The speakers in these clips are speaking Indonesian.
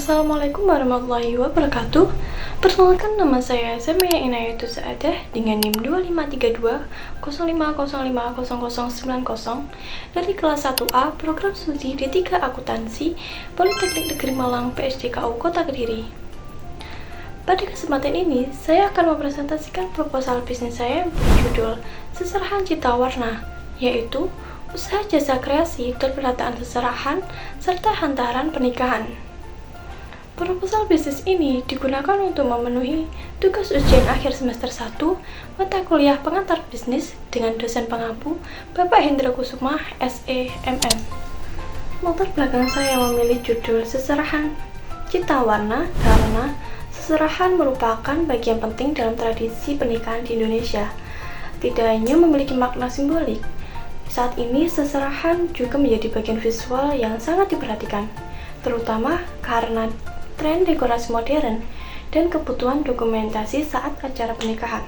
Assalamualaikum warahmatullahi wabarakatuh. Perkenalkan, nama saya Zemia Inayatul Saadah dengan NIM 253205050090 dari kelas 1A Program Studi D3 Akuntansi Politeknik Negeri Malang PSDKU Kota Kediri. Pada kesempatan ini, saya akan mempresentasikan proposal bisnis saya yang berjudul Seserahan Cita Warna, yaitu usaha jasa kreasi dan penataan seserahan serta hantaran pernikahan. Proposal bisnis ini digunakan untuk memenuhi tugas ujian akhir semester 1 mata kuliah pengantar bisnis dengan dosen pengampu Bapak Hendra Kusuma, SEMM. Latar belakang saya memilih judul Seserahan Cita Warna karena seserahan merupakan bagian penting dalam tradisi pernikahan di Indonesia. Tidak hanya memiliki makna simbolik, saat ini seserahan juga menjadi bagian visual yang sangat diperhatikan, terutama karena tren dekorasi modern dan kebutuhan dokumentasi saat acara pernikahan.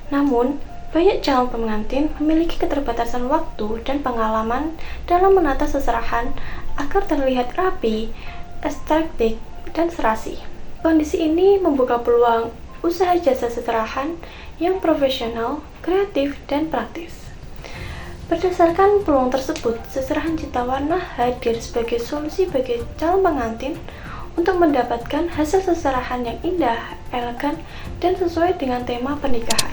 Namun, banyak calon pengantin memiliki keterbatasan waktu dan pengalaman dalam menata seserahan agar terlihat rapi, estetik, dan serasi. Kondisi ini membuka peluang usaha jasa seserahan yang profesional, kreatif, dan praktis. Berdasarkan peluang tersebut, Seserahan Cita Warna hadir sebagai solusi bagi calon pengantin untuk mendapatkan hasil seserahan yang indah, elegan, dan sesuai dengan tema pernikahan.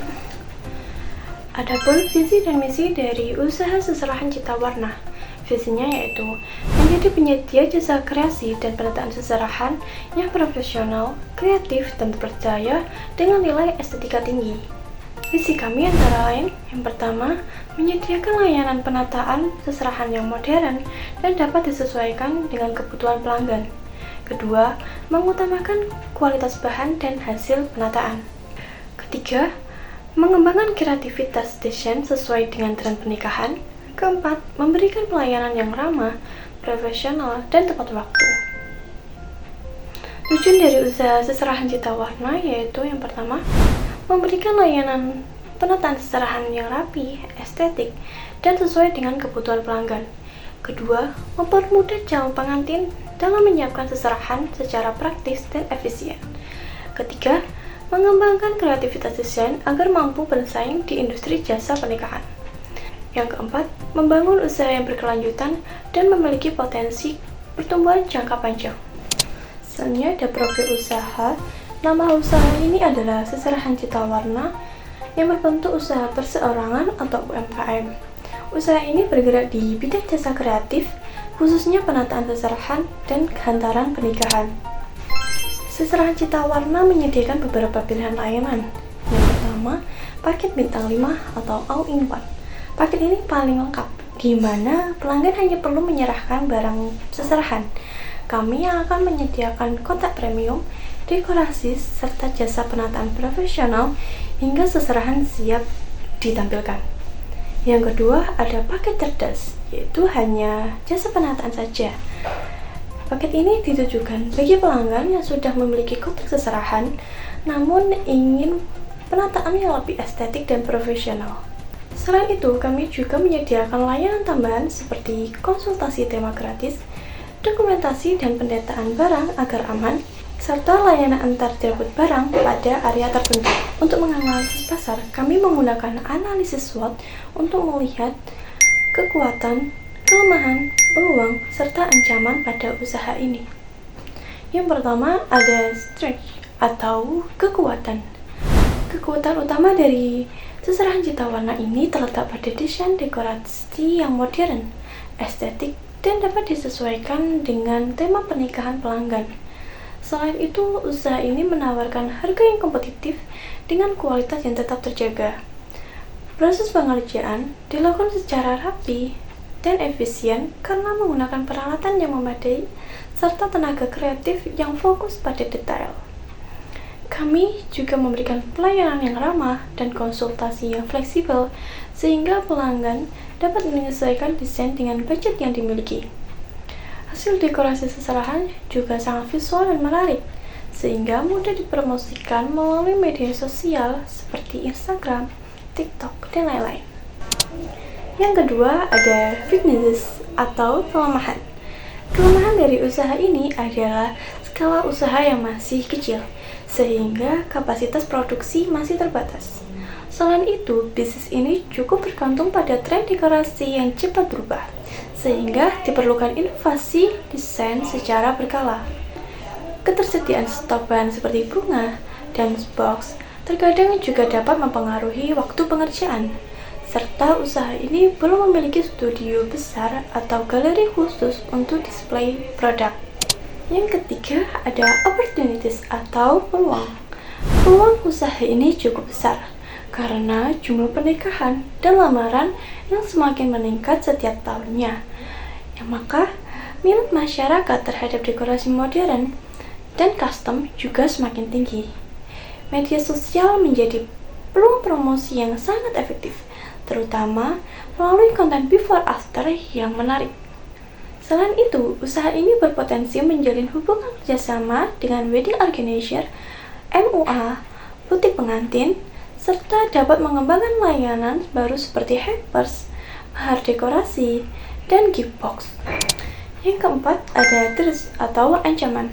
Adapun visi dan misi dari usaha Seserahan Cita Warna, visinya yaitu menjadi penyedia jasa kreasi dan penataan seserahan yang profesional, kreatif, dan terpercaya dengan nilai estetika tinggi. Visi kami antara lain, yang pertama, menyediakan layanan penataan seserahan yang modern dan dapat disesuaikan dengan kebutuhan pelanggan. Kedua, mengutamakan kualitas bahan dan hasil penataan. Ketiga, mengembangkan kreativitas desain sesuai dengan tren pernikahan. Keempat, memberikan pelayanan yang ramah, profesional, dan tepat waktu. Tujuan dari usaha Seserahan Cita Warna yaitu yang pertama, memberikan layanan penataan seserahan yang rapi, estetik, dan sesuai dengan kebutuhan pelanggan. Kedua, mempermudah calon pengantin dalam menyiapkan seserahan secara praktis dan efisien. Ketiga, mengembangkan kreativitas desain agar mampu bersaing di industri jasa pernikahan. Yang keempat, membangun usaha yang berkelanjutan dan memiliki potensi pertumbuhan jangka panjang. Selanjutnya ada profil usaha. Nama usaha ini adalah Seserahan Cita Warna yang berbentuk usaha perseorangan atau UMKM. Usaha ini bergerak di bidang jasa kreatif, khususnya penataan seserahan dan hantaran pernikahan. Seserahan Cita Warna menyediakan beberapa pilihan layanan. Yang pertama, paket bintang 5 atau all-in-one. Paket ini paling lengkap, di mana pelanggan hanya perlu menyerahkan barang seserahan. Kami yang akan menyediakan kotak premium, dekorasi, serta jasa penataan profesional hingga seserahan siap ditampilkan. Yang kedua, ada paket cerdas, yaitu hanya jasa penataan saja. Paket ini ditujukan bagi pelanggan yang sudah memiliki kotak seserahan, namun ingin penataan yang lebih estetik dan profesional. Selain itu, kami juga menyediakan layanan tambahan seperti konsultasi tema gratis, dokumentasi dan pendataan barang agar aman, serta layanan antar jemput barang pada area tertentu. Untuk menganalisis pasar, kami menggunakan analisis SWOT untuk melihat kekuatan, kelemahan, peluang, serta ancaman pada usaha ini. Yang pertama ada strength atau kekuatan. Kekuatan utama dari Seserahan Cita Warna ini terletak pada desain dekorasi yang modern, estetik, dan dapat disesuaikan dengan tema pernikahan pelanggan. Selain itu, usaha ini menawarkan harga yang kompetitif dengan kualitas yang tetap terjaga. Proses pengerjaan dilakukan secara rapi dan efisien karena menggunakan peralatan yang memadai serta tenaga kreatif yang fokus pada detail. Kami juga memberikan pelayanan yang ramah dan konsultasi yang fleksibel sehingga pelanggan dapat menyesuaikan desain dengan budget yang dimiliki. Hasil dekorasi seserahan juga sangat visual dan menarik, sehingga mudah dipromosikan melalui media sosial seperti Instagram, TikTok, dan lain-lain. Yang kedua ada weaknesses atau kelemahan. Kelemahan dari usaha ini adalah skala usaha yang masih kecil, sehingga kapasitas produksi masih terbatas. Selain itu, bisnis ini cukup bergantung pada tren dekorasi yang cepat berubah, sehingga diperlukan inovasi desain secara berkala. Ketersediaan stok bahan seperti bunga dan box terkadang juga dapat mempengaruhi waktu pengerjaan, serta usaha ini belum memiliki studio besar atau galeri khusus untuk display produk. Yang ketiga, ada opportunities atau peluang. Peluang usaha ini cukup besar karena jumlah pernikahan dan lamaran yang semakin meningkat setiap tahunnya. Maka, minat masyarakat terhadap dekorasi modern dan custom juga semakin tinggi. Media sosial menjadi peluang promosi yang sangat efektif, terutama melalui konten before after yang menarik. Selain itu, usaha ini berpotensi menjalin hubungan kerjasama dengan wedding organizer, MUA, butik pengantin, serta dapat mengembangkan layanan baru seperti hampers, mahar dekorasi, dan gift box. Yang keempat, ada threats atau ancaman.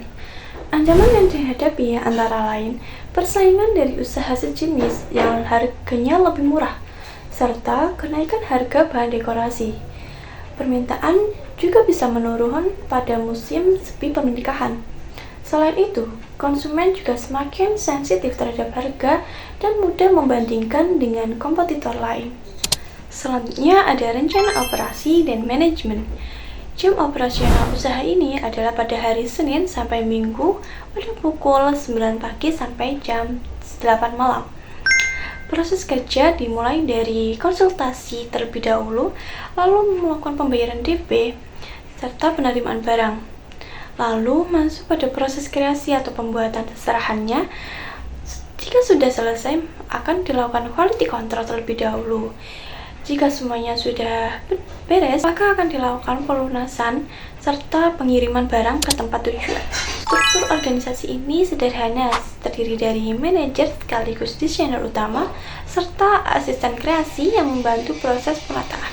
Ancaman yang dihadapi antara lain persaingan dari usaha sejenis yang harganya lebih murah, serta kenaikan harga bahan dekorasi. Permintaan juga bisa menurun pada musim sepi pernikahan. Selain itu, konsumen juga semakin sensitif terhadap harga dan mudah membandingkan dengan kompetitor lain. Selanjutnya ada rencana operasi dan manajemen. Jam operasional usaha ini adalah pada hari Senin sampai Minggu pada pukul 9 pagi sampai jam 8 malam. Proses kerja dimulai dari konsultasi terlebih dahulu, lalu melakukan pembayaran DP, serta penerimaan barang. Lalu masuk pada proses kreasi atau pembuatan seserahannya. Jika sudah selesai, akan dilakukan quality control terlebih dahulu. Jika semuanya sudah beres, maka akan dilakukan pelunasan serta pengiriman barang ke tempat tujuan. Struktur organisasi ini sederhana, terdiri dari manajer sekaligus desainer utama, serta asisten kreasi yang membantu proses penataan.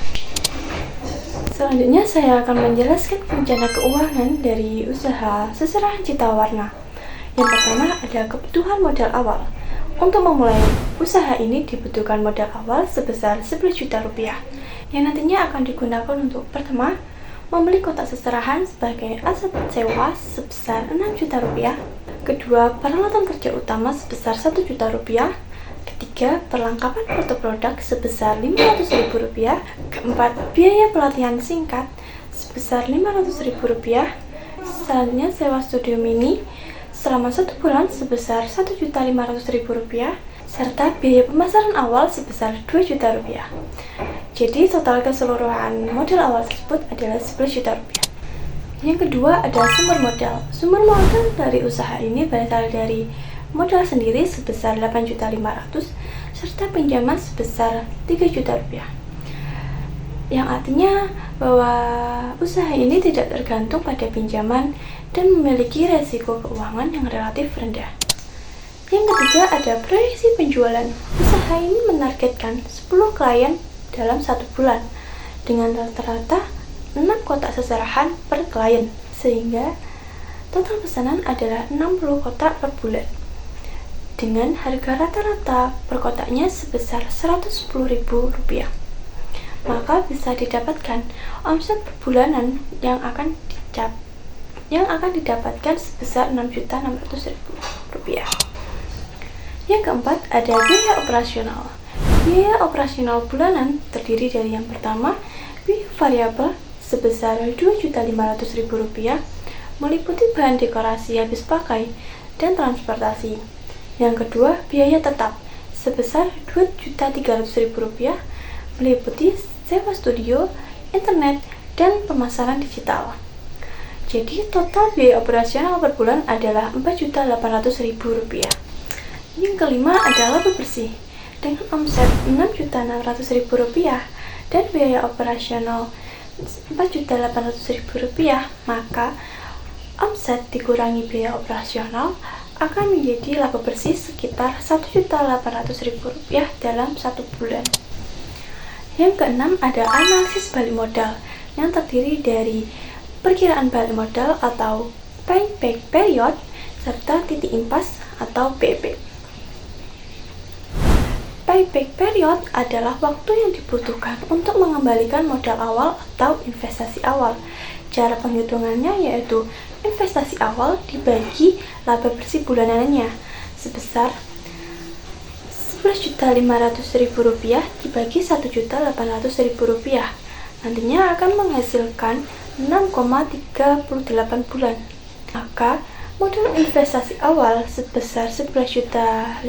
Selanjutnya saya akan menjelaskan rencana keuangan dari usaha Seserahan Cita Warna. Yang pertama ada kebutuhan modal awal. Untuk memulai usaha ini dibutuhkan modal awal sebesar 10 juta rupiah yang nantinya akan digunakan untuk pertama, membeli kotak seserahan sebagai aset sewa sebesar 6 juta rupiah. Kedua, peralatan kerja utama sebesar 1 juta rupiah. Ketiga, perlengkapan foto produk sebesar 500.000 rupiah. Keempat, biaya pelatihan singkat sebesar 500.000 rupiah. Selanjutnya, sewa studio mini selama 1 bulan sebesar 1.500.000 rupiah, serta biaya pemasaran awal sebesar 2 juta rupiah. Jadi total keseluruhan modal awal tersebut adalah 11 juta rupiah. Yang kedua ada sumber modal. Sumber modal dari usaha ini berasal dari modal sendiri sebesar 8.500.000 serta pinjaman sebesar 3 juta rupiah. Yang artinya bahwa usaha ini tidak tergantung pada pinjaman dan memiliki resiko keuangan yang relatif rendah. Yang ketiga ada proyeksi penjualan. Usaha ini menargetkan 10 klien dalam 1 bulan dengan rata-rata 6 kotak seserahan per klien, sehingga total pesanan adalah 60 kotak per bulan dengan harga rata-rata per kotaknya sebesar Rp110.000. Maka bisa didapatkan omset per bulanan yang akan didapatkan sebesar Rp6.600.000. Yang keempat ada biaya operasional. Biaya operasional bulanan terdiri dari yang pertama, biaya variabel sebesar Rp2.500.000 meliputi bahan dekorasi habis pakai dan transportasi. Yang kedua, biaya tetap sebesar Rp2.300.000 meliputi sewa studio, internet, dan pemasaran digital. Jadi total biaya operasional per bulan adalah Rp4.800.000. Yang kelima adalah laba bersih. Dengan omset Rp6.600.000 dan biaya operasional Rp4.800.000, maka omset dikurangi biaya operasional akan menjadi laba bersih sekitar Rp1.800.000 dalam 1 bulan. Yang keenam ada analisis balik modal yang terdiri dari perkiraan balik modal atau payback period, serta titik impas atau PEP. Payback period adalah waktu yang dibutuhkan untuk mengembalikan modal awal atau investasi awal. Cara penghitungannya yaitu investasi awal dibagi laba bersih bulanannya sebesar Rp11.500.000 dibagi Rp1.800.000. Nantinya akan menghasilkan 6,38 bulan. Maka modal investasi awal sebesar Rp11.500.000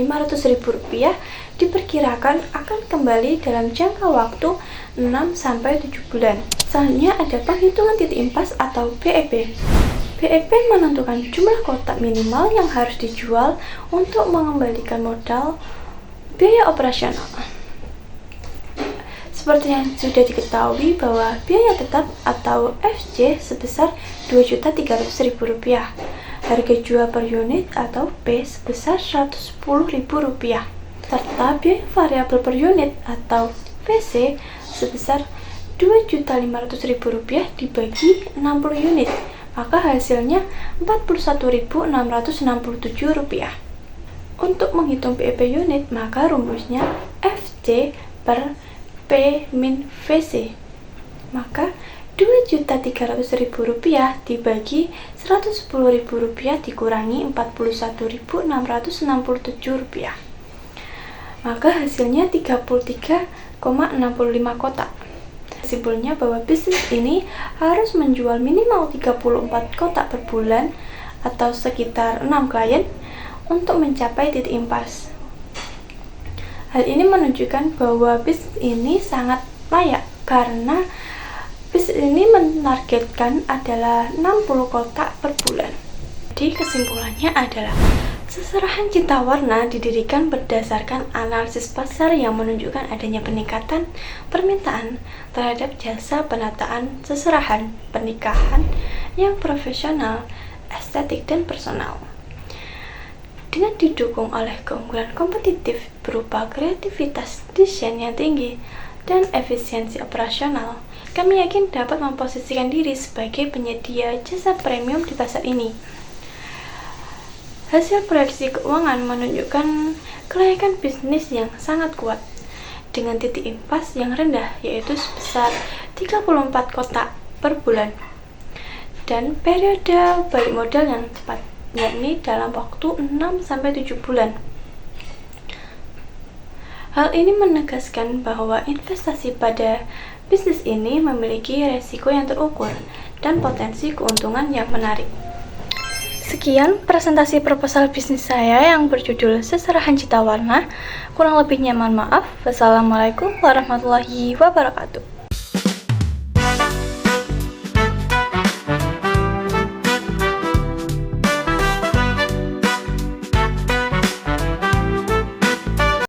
diperkirakan akan kembali dalam jangka waktu 6-7 bulan. Selanjutnya ada penghitungan titik impas atau PEP. PEP menentukan jumlah kotak minimal yang harus dijual untuk mengembalikan modal biaya operasional. Seperti yang sudah diketahui bahwa biaya tetap atau FJ sebesar Rp2.300.000. Harga jual per unit atau P sebesar Rp110.000. Serta biaya variabel per unit atau VC sebesar Rp2.500.000 dibagi 60 unit, maka hasilnya Rp41.667. Untuk menghitung PEP unit, maka rumusnya FC per P min VC, maka Rp2.300.000 dibagi Rp110.000 dikurangi Rp41.667, maka hasilnya 33,65 kotak. Kesimpulannya bahwa bisnis ini harus menjual minimal 34 kotak per bulan atau sekitar 6 klien untuk mencapai titik impas. Hal ini menunjukkan bahwa bisnis ini sangat layak karena bisnis ini menargetkan adalah 60 kotak per bulan. Jadi kesimpulannya adalah Seserahan Cinta Warna didirikan berdasarkan analisis pasar yang menunjukkan adanya peningkatan permintaan terhadap jasa penataan seserahan pernikahan yang profesional, estetik, dan personal. Dengan didukung oleh keunggulan kompetitif berupa kreativitas desain yang tinggi dan efisiensi operasional, kami yakin dapat memposisikan diri sebagai penyedia jasa premium di pasar ini. Hasil proyeksi keuangan menunjukkan kelayakan bisnis yang sangat kuat dengan titik impas yang rendah yaitu sebesar 34 kotak per bulan dan periode balik modal yang cepat yakni dalam waktu 6-7 bulan. Hal ini menegaskan bahwa investasi pada bisnis ini memiliki resiko yang terukur dan potensi keuntungan yang menarik. Sekian presentasi proposal bisnis saya yang berjudul Seserahan Cinta Warna. Kurang lebihnya mohon maaf. Wassalamualaikum warahmatullahi wabarakatuh.